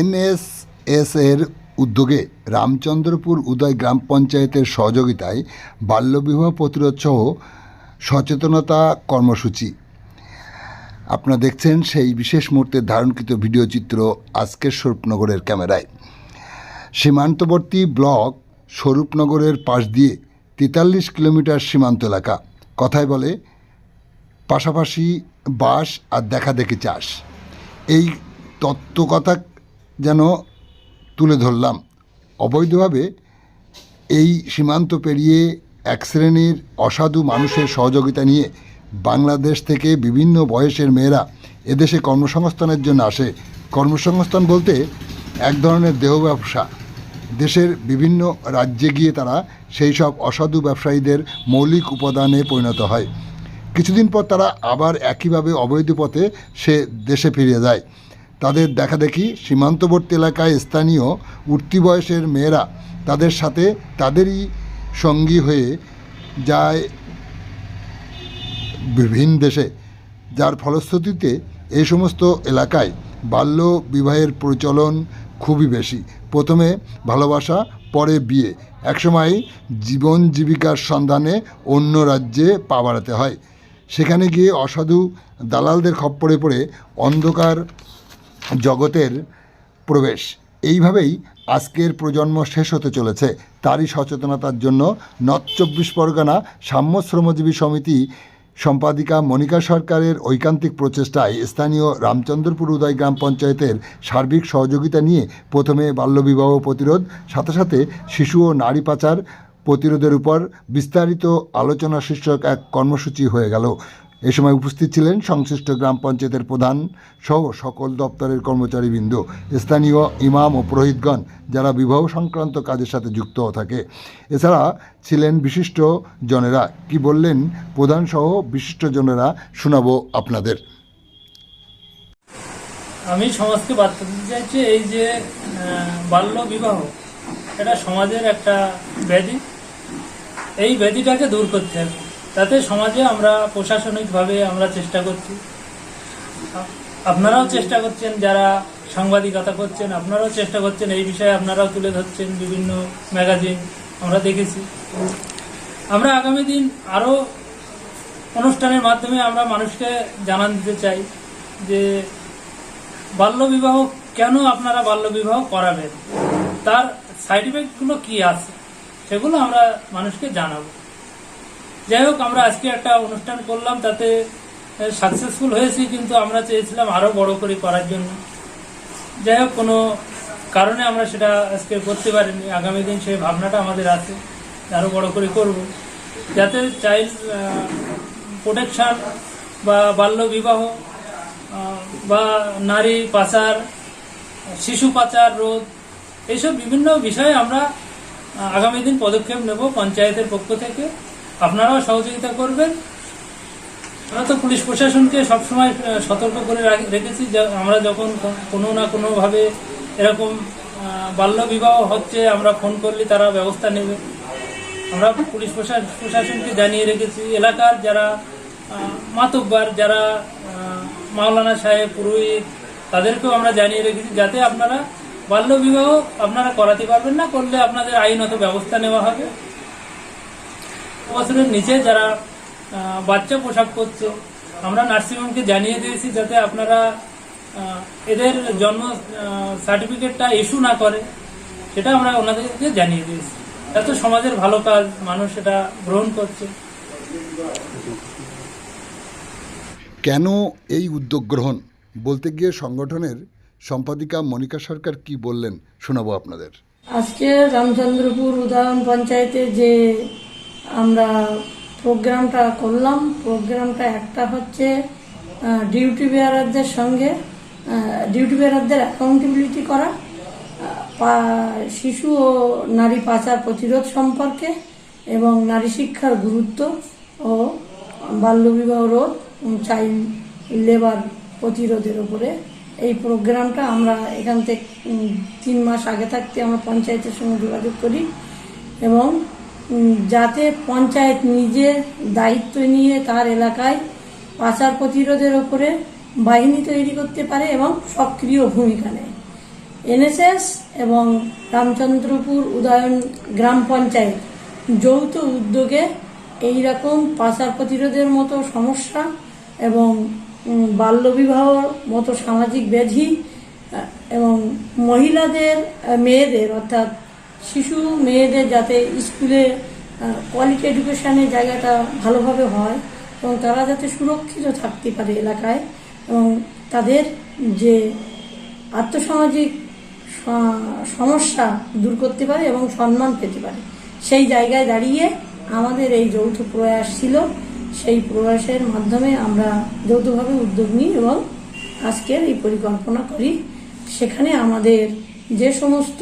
NSS এর উদ্যোগে রামচন্দ্রপুর উদয় গ্রাম পঞ্চায়েতের সহযোগিতায় বাল্যবিবাহ প্রতিরোধ সহ সচেতনতা কর্মসূচি। আপনারা দেখছেন সেই বিশেষ মুহূর্তের ধারণকৃত ভিডিও চিত্র আজকের স্বরূপনগরের ক্যামেরায়। সীমান্তবর্তী ব্লক স্বরূপনগরের পাশ দিয়ে 43 কিলোমিটার সীমান্ত এলাকা। কথায় বলে পাশাপাশি বাস আর দেখাদেখি চাষ। এই তত্ত্বকথা যেন তুলে ধরলাম। অবৈধভাবে এই সীমান্ত পেরিয়ে এক শ্রেণীর অসাধু মানুষের সহযোগিতা নিয়ে বাংলাদেশ থেকে বিভিন্ন বয়সের মেয়েরা এদেশে কর্মসংস্থানের জন্য আসে। কর্মসংস্থান বলতে এক ধরনের দেহ ব্যবসা। দেশের বিভিন্ন রাজ্যে গিয়ে তারা সেই সব অসাধু ব্যবসায়ীদের মৌলিক উপাদানে পরিণত হয়। কিছুদিন পর তারা আবার একইভাবে অবৈধ পথে সে দেশে ফিরে যায়। তাদের দেখাদেখি সীমান্তবর্তী এলাকায় স্থানীয় উঠতি বয়সের মেয়েরা তাদের সাথে তাদেরই সঙ্গী হয়ে যায় বিভিন্ন দেশে, যার ফলশ্রুতিতে এই সমস্ত এলাকায় বাল্য বিবাহের প্রচলন খুবই বেশি। প্রথমে ভালোবাসা, পরে বিয়ে। একসময় জীবন জীবিকার সন্ধানে অন্য রাজ্যে পা বাড়াতে হয়। সেখানে গিয়ে অসাধু দালালদের খপ্পরে পড়ে অন্ধকার জগতের প্রবেশ। এইভাবেই আজকের প্রজন্ম শেষ হতে চলেছে। তারই সচেতনতার জন্য নর্থ 24 পরগনা সাম্য শ্রমজীবী সমিতি সম্পাদিকা মনিকা সরকারের ঐকান্তিক প্রচেষ্টায় স্থানীয় রামচন্দ্রপুর উদয় গ্রাম পঞ্চায়েতের সার্বিক সহযোগিতা নিয়ে প্রথমে বাল্যবিবাহ প্রতিরোধ, সাথে সাথে শিশু ও নারী পাচার প্রতিরোধের উপর বিস্তারিত আলোচনা শীর্ষক এক কর্মসূচি হয়ে গেল। এ সময় উপস্থিত ছিলেন সংশ্লিষ্ট গ্রাম পঞ্চায়েতের প্রধান সহ সকল দপ্তরের কর্মচারীবৃন্দ, স্থানীয় ইমাম ও পুরোহিতগণ যারা বিবাহ সংক্রান্ত কাজের সাথে যুক্ত থাকে। এছাড়া ছিলেন বিশিষ্ট জনেরা। কি বললেন প্রধান সহ বিশিষ্ট জনেরা শোনাবো আপনাদের। আমি সমাজকে বার্তা দিতে চাইছি, এই যে বাল্য বিবাহ এটা সমাজের একটা ব্যাধি। এই ব্যাধিটাকে দূর করতে হবে। তাতে সমাজে আমরা প্রশাসনিকভাবে আমরা চেষ্টা করছি, আপনারাও চেষ্টা করছেন, যারা সাংবাদিকতা করছেন আপনারাও চেষ্টা করছেন, এই বিষয়ে আপনারাও তুলে ধরছেন বিভিন্ন ম্যাগাজিন আমরা দেখেছি। আমরা আগামী দিন আরও অনুষ্ঠানের মাধ্যমে আমরা মানুষকে জানান দিতে চাই যে বাল্যবিবাহ কেন আপনারা বাল্যবিবাহ করাবেন, তার সাইড ইফেক্টগুলো কী আছে সেগুলো আমরা মানুষকে জানাবো। যাই হোক, আমরা আজকে একটা অনুষ্ঠান করলাম, তাতে সাকসেসফুল হয়েছি, কিন্তু আমরা চেয়েছিলাম আরও বড় করে করার জন্য। যাই হোক, কোনো কারণে আমরা সেটা আজকে করতে পারিনি। আগামী দিন সেই ভাবনাটা আমাদের আছে, আরও বড় করে করব, যাতে চাইল্ড প্রোটেকশন বা বাল্য বিবাহ বা নারী পাচার, শিশু পাচার রোধ, এইসব বিভিন্ন বিষয়ে আমরা আগামী দিন পদক্ষেপ নেব পঞ্চায়েতের পক্ষ থেকে। আপনারাও সহযোগিতা করবেন। আমরা তো পুলিশ প্রশাসনকে সবসময় সতর্ক করে রেখেছি যে আমরা যখন কোনো না কোনোভাবে এরকম বাল্য বিবাহ হচ্ছে, আমরা ফোন করলে তারা ব্যবস্থা নেবে। আমরা পুলিশ প্রশাসনকে জানিয়ে রেখেছি। এলাকার যারা মাতব্বার, যারা মাওলানা সাহেব, পুরোহিত, তাদেরকেও আমরা জানিয়ে রেখেছি, যাতে আপনারা বাল্য বিবাহ আপনারা করাতে পারবেন না, করলে আপনাদের আইনত ব্যবস্থা নেওয়া হবে। বছরের নিচে যারা বাচ্চা পোশাক করছে, আমরা নার্সিংহোমকে জানিয়ে দিয়েছি যাতে আপনারা এদের জন্ম সার্টিফিকেটটা ইস্যু না করে, সেটা আমরা ওনাদেরকে জানিয়ে দিয়েছি। এত সমাজের ভালো কাজ, মানুষ এটা গ্রহণ করছে। কেন এই উদ্যোগ গ্রহণ বলতে গিয়ে সংগঠনের সম্পাদিকা মনিকা সরকার কি বললেন শোনাবো আপনাদের। আজকে রামচন্দ্রপুর উদয়ন পঞ্চায়েতে যে আমরা প্রোগ্রামটা করলাম, প্রোগ্রামটা একটা হচ্ছে ডিউটি বেয়ারারদের সঙ্গে ডিউটি বেয়ারারদের অ্যাকাউন্টেবিলিটি করা, শিশু ও নারী পাচার প্রতিরোধ সম্পর্কে, এবং নারী শিক্ষার গুরুত্ব ও বাল্যবিবাহ রোধ, চাইল্ড লেবার প্রতিরোধের উপরে। এই প্রোগ্রামটা আমরা এখান থেকে 3 মাস আগে থাকতে আমরা পঞ্চায়েতের সঙ্গে যোগাযোগ করি, এবং যাতে পঞ্চায়েত নিজে দায়িত্ব নিয়ে তার এলাকায় পাচার প্রতিরোধের ওপরে বাহিনী তৈরি করতে পারে এবং সক্রিয় ভূমিকা নেয়। এনএসএস এবং রামচন্দ্রপুর উদয়ন গ্রাম পঞ্চায়েত যৌথ উদ্যোগে এই রকম পাচার প্রতিরোধের মতো সমস্যা এবং বাল্যবিবাহ মতো সামাজিক ব্যাধি এবং মহিলাদের মেয়েদের অর্থাৎ শিশু মেয়েদের যাতে স্কুলে কোয়ালিটি এডুকেশনের জায়গাটা ভালোভাবে হয় এবং তারা যাতে সুরক্ষিত থাকতে পারে এলাকায় এবং তাদের যে আর্থসামাজিক সমস্যা দূর করতে পারে এবং সম্মান পেতে পারে, সেই জায়গায় দাঁড়িয়ে আমাদের এই যৌথ প্রয়াস ছিল। সেই প্রয়াসের মাধ্যমে আমরা যৌথভাবে উদ্যোগ নিই এবং আজকের এই পরিকল্পনা করি। সেখানে আমাদের যে সমস্ত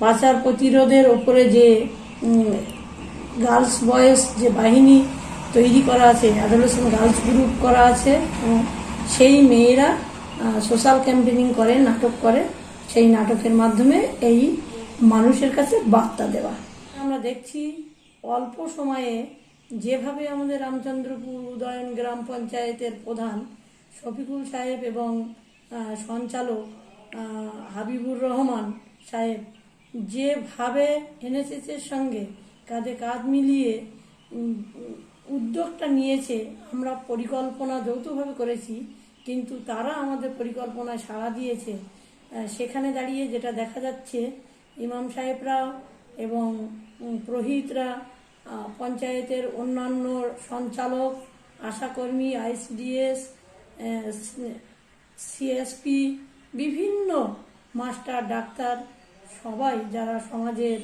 পাচার প্রতিরোধের ওপরে যে গার্লস বয়েজ যে বাহিনী তৈরি করা আছে, অ্যাডোলেসেন্ট গার্লস গ্রুপ করা আছে, সেই মেয়েরা সোশ্যাল ক্যাম্পেইনিং করে, নাটক করে, সেই নাটকের মাধ্যমে এই মানুষের কাছে বার্তা দেওয়া। আমরা দেখছি অল্প সময়ে যেভাবে আমাদের রামচন্দ্রপুর উদয়ন গ্রাম পঞ্চায়েতের প্রধান শফিকুল সাহেব এবং সঞ্চালক হাবিবুর রহমান সাহেব যেভাবে এনএসএসের সঙ্গে কাঁধে কাঁধ মিলিয়ে উদ্যোগটা নিয়েছে, আমরা পরিকল্পনা যৌথভাবে করেছি কিন্তু তারা আমাদের পরিকল্পনায় সাড়া দিয়েছে। সেখানে দাঁড়িয়ে যেটা দেখা যাচ্ছে, ইমাম সাহেবরা এবং প্রহিতরা, পঞ্চায়েতের অন্যান্য সঞ্চালক, আশাকর্মী, আইসিডিএস, সিএসপি, বিভিন্ন মাস্টার, ডাক্তার, সবাই যারা সমাজের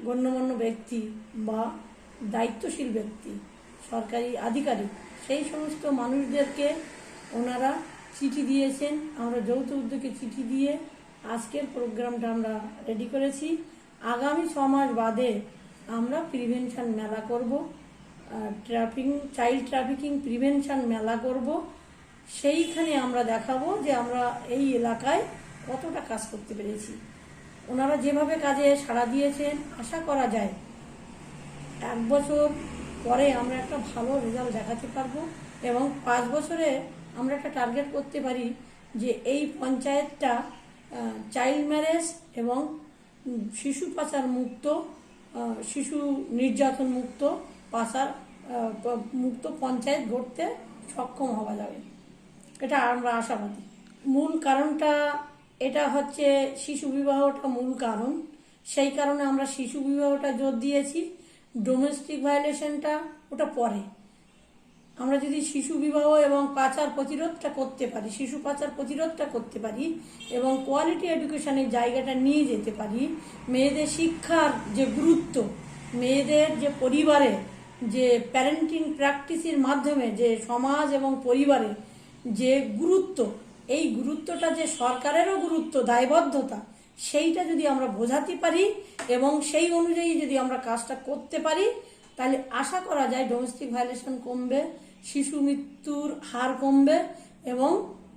গণ্যমান্য ব্যক্তি বা দায়িত্বশীল ব্যক্তি, সরকারি আধিকারিক, সেই সমস্ত মানুষদেরকে ওনারা চিঠি দিয়েছেন। আমরা যৌথ উদ্যোগে চিঠি দিয়ে আজকের প্রোগ্রামটা আমরা রেডি করেছি। আগামী 6 মাস বাদে আমরা প্রিভেনশন মেলা করব, চাইল্ড ট্রাফিকিং প্রিভেনশন মেলা করব। সেইখানে আমরা দেখাবো যে আমরা এই এলাকায় কতটা কাজ করতে পেরেছি। ওনারা যেভাবে কাজে সাড়া দিয়েছেন, আশা করা যায় 1 বছর পরে আমরা একটা ভালো রেজাল্ট দেখাতে পারবো এবং 5 বছরে আমরা একটা টার্গেট করতে পারি যে এই পঞ্চায়েতটা চাইল্ড ম্যারেজ এবং শিশু পাচার মুক্ত, শিশু নির্যাতন মুক্ত, পাচার মুক্ত পঞ্চায়েত গড়তে সক্ষম হওয়া যাবে, এটা আমরা আশাবাদী। মূল কারণটা এটা হচ্ছে শিশু বিবাহটা মূল কারণ। সেই কারণে আমরা শিশু বিবাহটা জোর দিয়েছি। ডোমেস্টিক ভায়োলেশনটা ওটা পরে। আমরা যদি শিশু বিবাহ এবং পাচার প্রতিরোধটা করতে পারি, শিশু পাচার প্রতিরোধটা করতে পারি এবং কোয়ালিটি এডুকেশনের জায়গাটা নিয়ে যেতে পারি, মেয়েদের শিক্ষার যে গুরুত্ব, মেয়েদের যে পরিবারে যে প্যারেন্টিং প্র্যাকটিসের মাধ্যমে যে সমাজ এবং পরিবারে যে গুরুত্ব, এই গুরুত্বটা যে সরকারেরও গুরুত্ব, দায়বদ্ধতা, সেইটা যদি আমরা বোঝাতে পারি এবং সেই অনুযায়ী যদি আমরা কাজটা করতে পারি, তাহলে আশা করা যায় ডোমেস্টিক ভায়োলেশন কমবে, শিশু মৃত্যুর হার কমবে এবং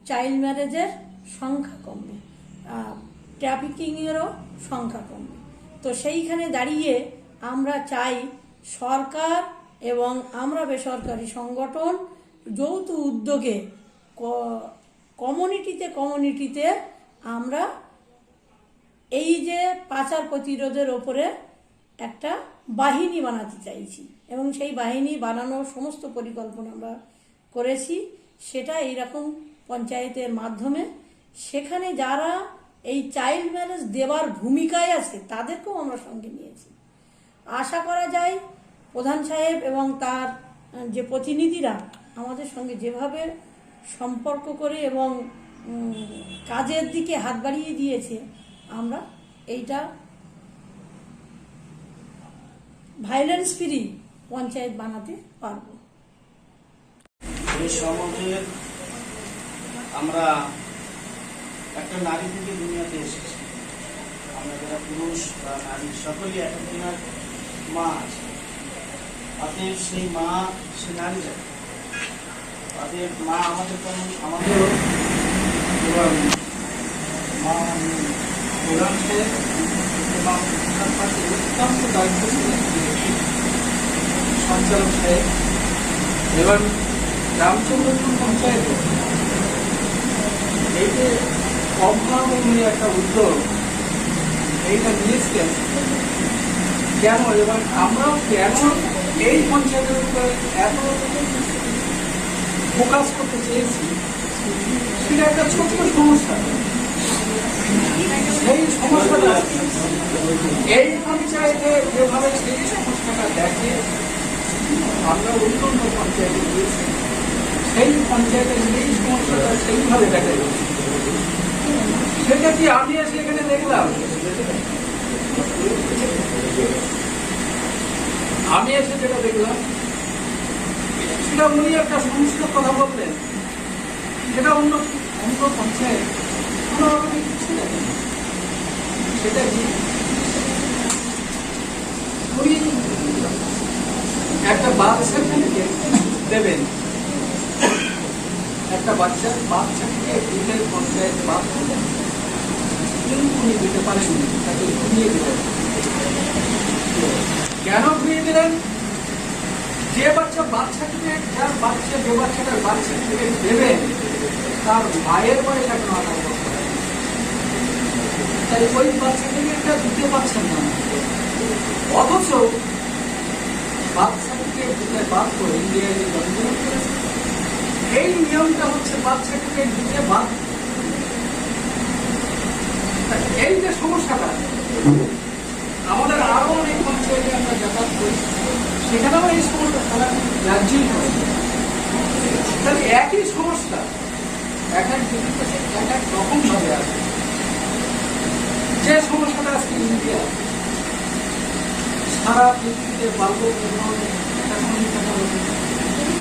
চাইল্ড ম্যারেজের সংখ্যা কমবে, ট্রাফিকিংয়েরও সংখ্যা কমবে। তো সেইখানে দাঁড়িয়ে আমরা চাই সরকার এবং আমরা বেসরকারি সংগঠন যৌথ উদ্যোগে কমিউনিটিতে আমরা এই যে পাচার প্রতিরোধের ওপরে একটা বাহিনী বানাতে চাইছি এবং সেই বাহিনী বানানোর সমস্ত পরিকল্পনা আমরা করেছি। সেটা এইরকম পঞ্চায়েতের মাধ্যমে, সেখানে যারা এই চাইল্ড ম্যারেজ দেওয়ার ভূমিকায় আছে তাদেরকেও আমরা সঙ্গে নিয়েছি। আশা করা যায় প্রধান সাহেব এবং তার যে প্রতিনিধিরা আমাদের সঙ্গে যেভাবে সম্পর্ক করে এবং কাজের দিকে হাত বাড়িয়ে দিয়েছে, আমরা এইটা ভায়োলেন্স ফ্রি পঞ্চায়েত বানাতে পারবো। এই সমাজে আমরা একটা নারী থেকে দুনিয়াতে এসেছি। আমরা যারা পুরুষ বা নারী সকলেই একটা দিনের মা আছে। তাদের সেই মা, সে নারী যায়, তাদের মা আমাদের আমাদেরও মা প্রধান সাহেব এবং অত্যন্ত দায়িত্বশীল সঞ্চালক সাহেব এবং রামচন্দ্রপুর পঞ্চায়েতে এই যে অভাবনীয় একটা উদ্যোগ এইটা নিয়েছিলেন। কেন এবার আমরাও কেন এই পঞ্চায়েতের উপরে এত ফোকাস করতে চেয়েছি, সেটা একটা ছোট্ট সমস্যা। সেই সমস্যাটা এই পঞ্চায়েতে যেভাবে সেই সমস্যাটা দেখে আমরা অত্যন্ত পঞ্চায়েতে গিয়েছি, সেই পঞ্চায়েতের এই সমস্যাটা সেইভাবে দেখা যাচ্ছে। সেটা কি আমি এসে এখানে দেখলাম? আমি এসে যেটা দেখলাম সেটা উনি একটা সমস্যার কথা বললেন, সেটা অন্য অন্য পঞ্চায়েত কোনোভাবে কিছু দেখেন। সেটা কি উনি একটা বার্থ সার্টিফিকেট দেবেন, একটা বাচ্চাকে দিলে পঞ্চায়েত বাদ করবেন, কিন্তু উনি দিতে পারেননি, তাকে ঘুরিয়ে দিলেন। কেন ঘুরিয়ে দিলেন? যে বাচ্চাটার বার্থ সার্টিফিকেট দেবেন তার মায়ের বয়স এখন 18 বছর, তাই ওই বার্থ সার্টিফিকেটটা দিতে পারছেন না। অথচ বার্থ সার্টিফিকেট দিতে বাদ করে ইন্ডিয়ায় যে জন্মগ্রহণ করেছে, এই নিয়মটা হচ্ছে বার্থ সার্টিফিকেট দিতে বাদ। এই যে সমস্যাটা আমাদের আরো অনেক পঞ্চায়েতে আমরা যাতায়াত করি, সেখানেও এই সমস্যা তারা রাজ্যই করে। তাহলে একই সমস্যা এক এক রকম ভাবে আছে। যে সমস্যাটা আজকে ইন্ডিয়া সারা পৃথিবীতে বাল্য বিবাহ একটা সমস্যা